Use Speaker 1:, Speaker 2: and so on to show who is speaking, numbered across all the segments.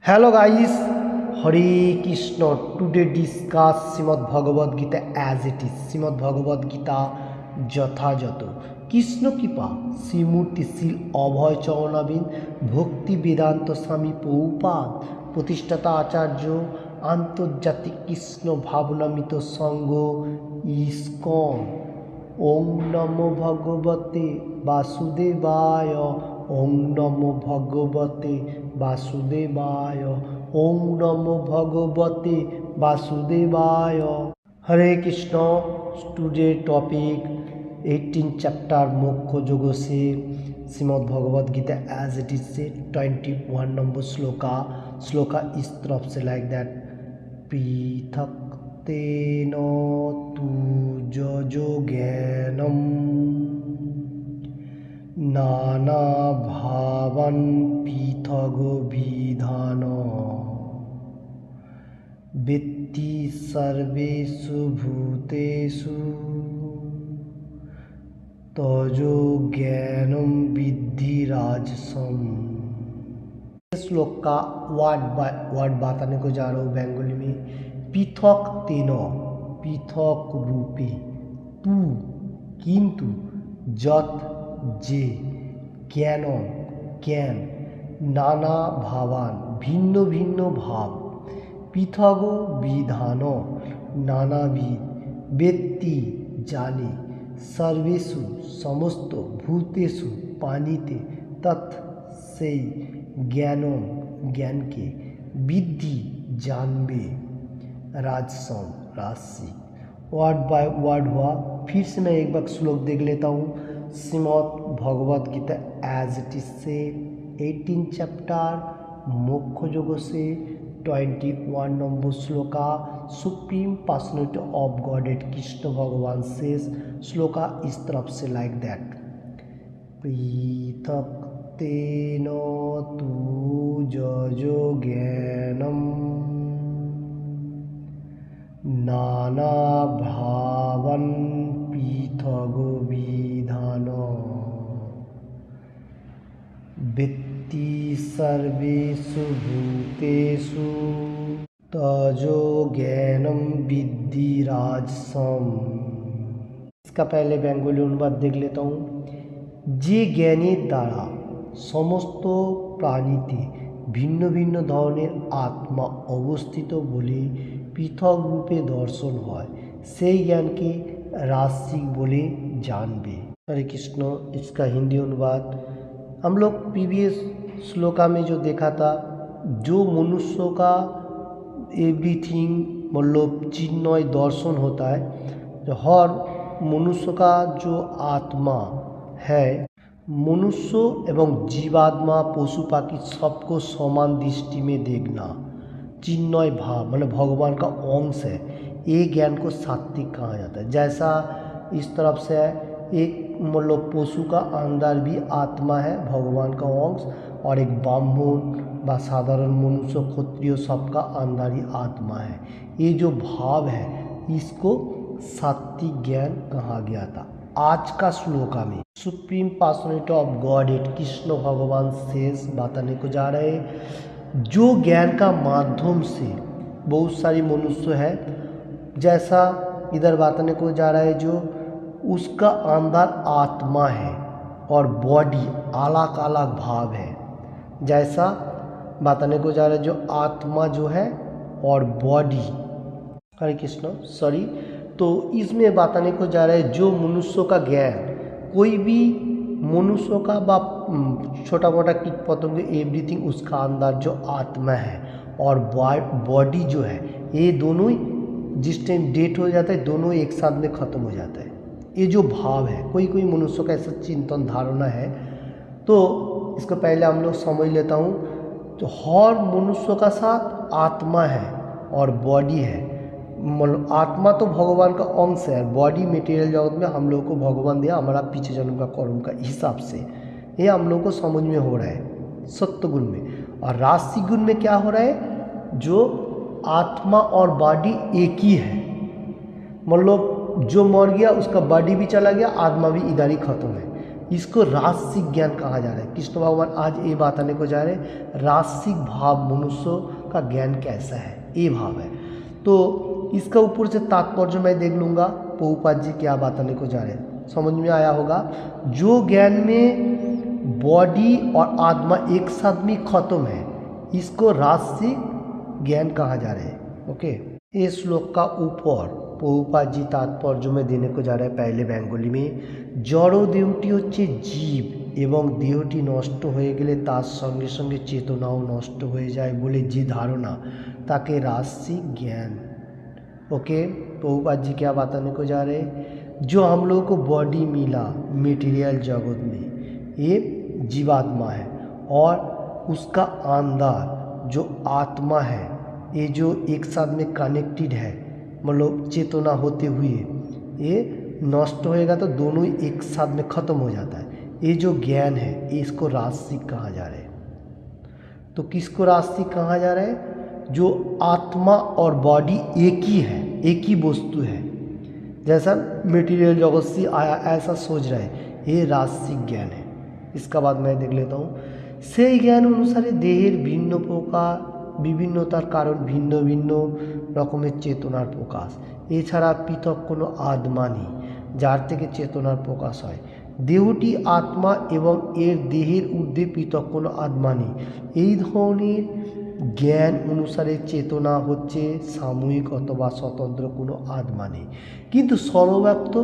Speaker 1: Hello guys, Hare Krishna. Today discuss Shrimad Bhagavad Gita as it is. Shrimad Bhagavad Gita যথাযথ কৃষ্ণ কৃপা শ্রীমূর্তিশীল অভয় চরণাবিন ভক্তি বেদান্ত স্বামী প্রভুপাদ প্রতিষ্ঠাতা আচার্য আন্তর্জাতিক কৃষ্ণ ভাবনামিত সংঘ ইস্কন। ওম নমো ভগবতে বাসুদেবায়। ওম নমো ভগবতে বাসুদেবায়। ওম নমো ভগবতে বাসুদেবায়। Hare Krishna. Today topic 18 chapter Moksha Yoga से Shrimad Bhagavad Gita as it is से 21 नंबर श्लोका इस तरफ से लाइक दैट। पृथक तेन तु जो ज्ञानम नाना भावन पृथग विधान वेत्ति सर्वेषु भूतेषु तजो ज्ञानम विद्धि राजसम। श्लोक का वर्ड बाय वर्ड बताने को जा रहा हूँ बंगाली में। पृथक तेन, पृथक रूपे, तू किंतु, जत जे, ज्ञान ज्ञान, नाना भावान भिन्न भिन्न भाव, पृथग विधान नानाविध, वेत्ति जाने, सर्वेषु समस्त, भूतेषु पानीते, तत् से ज्ञानम ज्ञान के, विद्धि जानबे, राजसम राशि। वर्ड बाय वर्ड हुआ। फिर से मैं एक बार श्लोक देख लेता हूँ। Shrimad Bhagavad Gita as it is से 18 चैप्टर मोक्ष योग से 21 नंबर श्लोका supreme personality of Godhead Krishna भगवान से श्लोका इस तरफ से लाइक दैट। पृथक तेन तु जो ज्ञानम नाना भावन पृथग विधान वेत्ति सर्वेषु भूतेषु तजो ज्ञानम विद्धि राजसम। इसका पहले बेंगोली अनुवाद देख लेता हूँ। जे ज्ञानेर द्वारा समस्त प्राणीते भिन्न भिन्न धरनेर आत्मा अवस्थित बोले पृथक रूपे दर्शन হয় সেই জ্ঞানকে रासिक बोले जानबे। हरे कृष्ण। इसका हिंदी अनुवाद हम लोग प्रीवियस श्लोका में जो देखा था, जो मनुष्य का एवरीथिंग मतलब चिन्मय दर्शन होता है, जो हर मनुष्य का जो आत्मा है, मनुष्य एवं जीवात्मा पशु पाखी सबको समान दृष्टि में देखना, चिन्मय भाव मतलब भगवान का अंश है, ये ज्ञान को सात्विक कहा जाता है। जैसा इस तरफ से एक मतलब पशु का अंदर भी आत्मा है भगवान का अंश, और एक ब्राह्मण व साधारण मनुष्य क्षत्रिय सबका अंदर ही आत्मा है। ये जो भाव है इसको सात्विक ज्ञान कहा गया था। आज का श्लोका में supreme personality of Godhead Krishna भगवान शेष बताने को जा रहे हैं, जो ज्ञान का माध्यम से बहुत सारी मनुष्य है, जैसा इधर बताने को जा रहा है, जो उसका अंदर आत्मा है और बॉडी अलग अलग भाव है। जैसा बताने को जा रहा है, जो आत्मा जो है और बॉडी। हरे कृष्ण। सॉरी। तो इसमें बताने को जा रहा है, जो मनुष्य का ज्ञान, कोई भी मनुष्य का बा छोटा मोटा कीट पतंग एवरीथिंग, उसका अंदर जो आत्मा है और बॉडी जो है, ये दोनों ही जिस टाइम डेट हो जाता है दोनों एक साथ में ख़त्म हो जाता है। ये जो भाव है, कोई कोई मनुष्य का ऐसा चिंतन धारणा है। तो इसको पहले हम लोग समझ लेता हूँ। तो हर मनुष्य का साथ आत्मा है और बॉडी है। मतलब आत्मा तो भगवान का अंश है, बॉडी मटेरियल जगत में हम लोग को भगवान दिया हमारा पीछे जन्म का कर्म का हिसाब से। ये हम लोग को समझ में हो रहा है सत्य गुण में। और राशि गुण में क्या हो रहा है, जो आत्मा और बॉडी एक ही है। मतलब जो मर गया उसका बॉडी भी चला गया, आत्मा भी इधर ही खत्म है। इसको रासिक ज्ञान कहा जा रहा है। कृष्ण भगवान आज ये बताने को जा रहे हैं रासिक भाव मनुष्य का ज्ञान कैसा है, ये भाव है। तो इसका ऊपर से तात्पर्य मैं देख लूँगा प्रभुपाद जी क्या बताने को जा रहे हैं, समझ में आया होगा। जो ज्ञान में बॉडी और आत्मा एक साथ में खत्म है, इसको रासिक ज्ञान कहा जा रहा है। ओके, इस श्लोक का ऊपर प्रभुपाद जी तात्पर्य में देने को जा रहे हैं पहले बेंगली में, जड़ देहटी होच्छे जीव एवं देहटी नष्ट হয়ে গেলে তার সঙ্গে সঙ্গে চেতনাও নষ্ট হয়ে যায় বলে যে ধারণা তাকে रासिक ज्ञान। ओके, प्रभुपाद जी क्या बताने को जा रहे हैं, जो हम लोगों को बॉडी मिला मटेरियल जगत में ये जीवात्मा है, और उसका अंदर जो आत्मा है ये जो एक साथ में कनेक्टेड है, मतलब चेतना होते हुए ये नष्ट होएगा तो दोनों ही एक साथ में ख़त्म हो जाता है। ये जो ज्ञान है ये इसको रासिक कहा जा रहा है। तो किसको रासिक कहा जा रहा है, जो आत्मा और बॉडी एक ही है, एक ही वस्तु है, जैसा मटेरियल जगत से आया ऐसा सोच रहा है, ये रासिक ज्ञान है। इसका बाद मैं देख लेता हूँ, সেই জ্ঞান অনুসারে দেহের ভিন্ন প্রকার বিভিন্নতার কারণ ভিন্ন ভিন্ন রকমের চেতনার প্রকাশ, এছাড়া পৃথক কোনো আত্মা নেই যার থেকে চেতনার প্রকাশ হয়। দেহটি আত্মা এবং এর দেহের ঊর্ধ্বে পৃথক কোনো আত্মা নেই। এই ধরনের জ্ঞান অনুসারে চেতনা হচ্ছে সাময়িক অথবা স্বতন্ত্র কোনো আত্মা নেই, কিন্তু সর্বব্যাপ্ত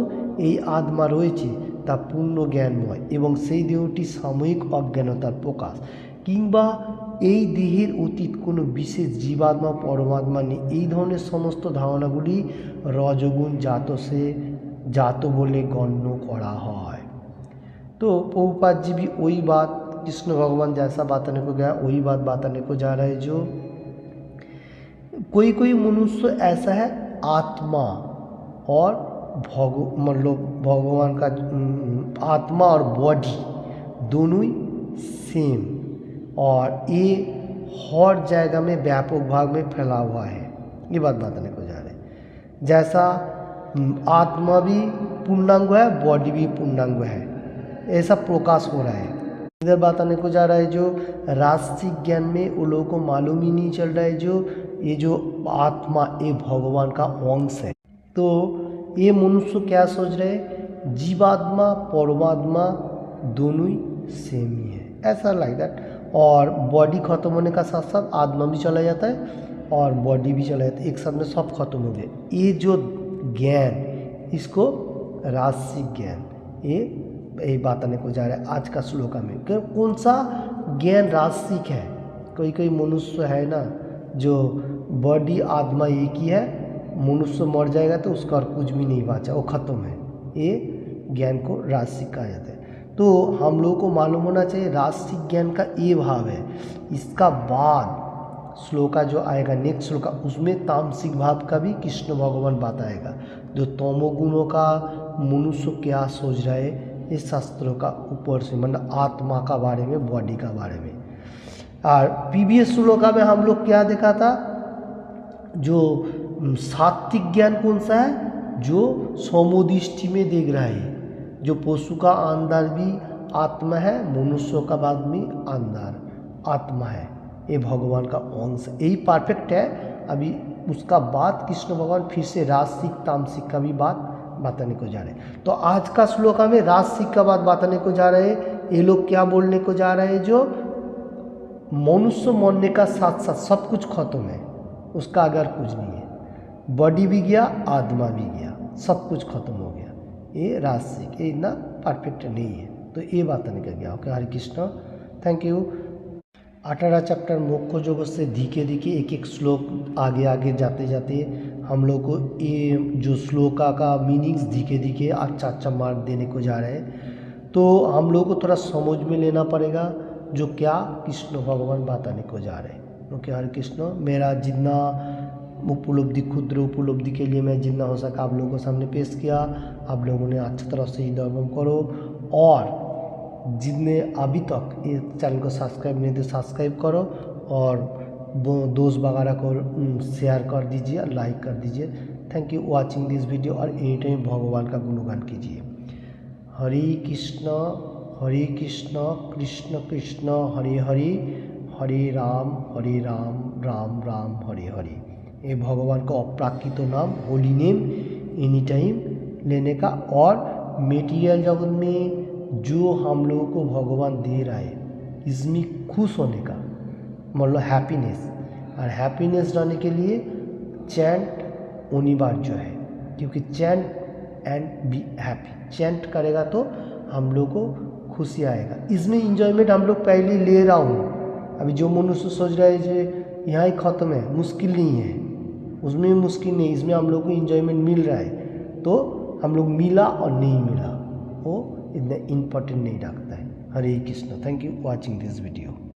Speaker 1: এই আত্মা রয়েছে তা পূর্ণ জ্ঞানময় এবং সেই দেহটি সাময়িক অজ্ঞানতার প্রকাশ, কিংবা এই দেহের অতীত কোনো বিশেষ জীবাত্মা পরমাত্মা নেই। এই ধরনের সমস্ত ধারণাগুলি রজগুণ জাত বলে গণ্য করা হয়। तो प्रभुपाद जी भी वही बात कृष्ण भगवान जैसा बताने को गया वही बात बताने को जा रहा है। जो कोई कोई मनुष्य ऐसा है आत्मा और मतलब भगवान का आत्मा और बॉडी दोनों ही सेम, और ये हर जगह में व्यापक भाग में फैला हुआ है, ये बात बताने को जा रहे हैं। जैसा आत्मा भी पूर्णांग है, बॉडी भी पूर्णांग है, ऐसा प्रकाश हो रहा है। इधर बताने को जा रहा है जो रासिक ज्ञान में वो लोगों को मालूम ही नहीं चल रहा है जो ये जो आत्मा ये भगवान का अंश है। तो ये मनुष्य क्या सोच रहे हैं, जीवात्मा परमात्मा दोनों ही सेम ही है, ऐसा लाइक दैट। और बॉडी खत्म होने का साथ साथ आत्मा भी चला जाता है और बॉडी भी चला जाता है, एक साथ में सब खत्म हो गए। ये जो ज्ञान इसको रासिक ज्ञान ये बताने को जा रहा है आज का श्लोक में। कौन सा ज्ञान रासिक है, कोई कोई मनुष्य है ना जो बॉडी आत्मा एक ही है, मनुष्य मर जाएगा तो उसका और कुछ भी नहीं बचा, वो खत्म है, ये ज्ञान को रासिक कहा जाता है। तो हम लोगों को मालूम होना चाहिए रासिक ज्ञान का ये भाव है। इसका बाद श्लोका जो आएगा नेक्स्ट श्लोका उसमें तामसिक भाव का भी कृष्ण भगवान बताएगा, जो तमोगुणों का मनुष्य क्या सोच रहा है इस शास्त्रों का ऊपर से, मतलब आत्मा का बारे में बॉडी का बारे में। और प्रीवियस श्लोका में हम लोग क्या देखा था, जो सात्विक ज्ञान कौन सा है, जो समोदृष्टि में देख रहा है, जो पशु का अंदर भी आत्मा है, मनुष्य का बाद भी अंदर आत्मा है, ये भगवान का अंश, यही परफेक्ट है। अभी उसका बाद कृष्ण भगवान फिर से रासिक तामसिक का भी बात बताने को जा रहे हैं। तो आज का श्लोका में रासिक का बात बताने को जा रहे हैं। ये लोग क्या बोलने को जा रहे हैं, जो मनुष्य मरने का साथ साथ सब कुछ खत्म है, उसका अगर कुछ नहीं है, बॉडी भी गया आत्मा भी गया, सब कुछ खत्म हो गया, ये रासिक, ये इतना परफेक्ट नहीं है। तो ये बताने का गया। Okay, Hare Krishna, thank you. 18 chapter Moksha Yoga से धीरे धीरे एक एक श्लोक आगे आगे जाते जाते हम लोग को ये जो श्लोका का मीनिंग्स धीरे धीरे अच्छा मार्क देने को जा रहे हैं। तो हम लोग को थोड़ा समझ में लेना पड़ेगा जो क्या कृष्ण भगवान बताने को जा रहे हैं। ओके, हरे कृष्ण। मेरा जितना उपलब्धि क्षुद्र उपलब्धि के लिए मैं जितना हो सका आप लोगों को सामने पेश किया, आप लोगों ने अच्छी तरह से इधर करो, और जितने अभी तक ये चैनल को सब्सक्राइब नहीं तो सब्सक्राइब करो, और दोस्त वगैरह को शेयर कर दीजिए, लाइक कर दीजिए। Thank you watching this video, और एनी टाइम भगवान का गुणगान कीजिए। हरे कृष्ण। हरे कृष्ण कृष्ण कृष्ण हरे हरे हरे राम राम राम हरे हरे। ये भगवान का अप्राकृत नाम, होली नेम एनी टाइम लेने का। और मेटीरियल जगत में जो हम लोगों को भगवान दे रहा है इसमें खुश होने का, मतलब हैप्पीनेस। और हैप्पीनेस लाने के लिए चैंट अनिवार्य है, क्योंकि chant and be happy, chant करेगा तो हम लोग को खुशी आएगा। इसमें इंजॉयमेंट हम लोग पहले ले रहा हूँ। अभी जो मनुष्य सोच रहा है जो यहाँ ही ख़त्म है, मुश्किल नहीं है, उसमें मुश्किल नहीं, इसमें हम लोग को इंजॉयमेंट मिल रहा है। तो हम लोग मिला और नहीं मिला वो इतना इम्पोर्टेंट नहीं रखता है। Hare Krishna. Thank you watching this video.